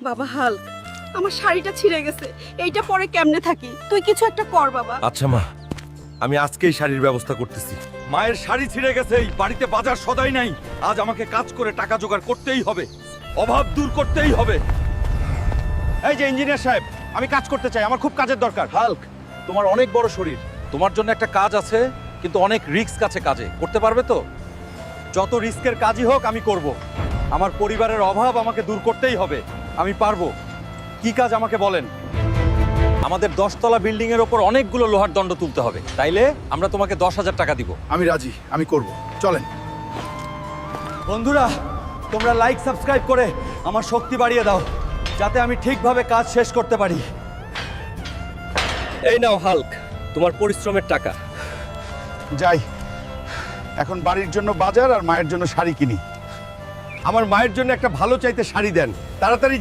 বাবা হাল্ক, আমার শাড়িটা ছিঁড়ে গেছে, এইটা পরে কেমনে থাকি? তুই কিছু একটা কর বাবা। আচ্ছা মা, আমি আজকেই শাড়ির ব্যবস্থা করতেছি। মায়ের শাড়ি ছিঁড়ে গেছে, বাড়িতে বাজার সদাই নাই। আজ আমাকে কাজ করে টাকা জোগাড় করতেই হবে, অভাব দূর করতেই হবে। এই যে ইঞ্জিনিয়ার সাহেব, আমি কাজ করতে চাই, আমার খুব কাজের দরকার। হাল্ক, তোমার অনেক বড় শরীর, তোমার জন্য একটা কাজ আছে, কিন্তু অনেক রিস্ক আছে কাজে। করতে পারবে তো? যত রিস্কের কাজই হোক আমি করব। আমার পরিবারের অভাব আমাকে দূর করতেই হবে, আমি পারবো। কি কাজ আমাকে বলেন। আমাদের 10তলা বিল্ডিং এর ওপর অনেকগুলো লোহার দণ্ড তুলতে হবে, তাইলে আমরা তোমাকে 10,000 টাকা দিব। আমি রাজি, আমি করব। চলেন। বন্ধুরা, তোমরা লাইক সাবস্ক্রাইব করে আমার শক্তি বাড়িয়ে দাও, যাতে আমি ঠিকভাবে কাজ শেষ করতে পারি। এই নাও হাল্ক, তোমার পরিশ্রমের টাকা। যাই, এখন বাড়ির জন্য বাজার আর মায়ের জন্য শাড়ি কিনি। আমার মায়ের জন্য একটা ভালো চাইতে শাড়ি দেন, তাড়াতাড়ি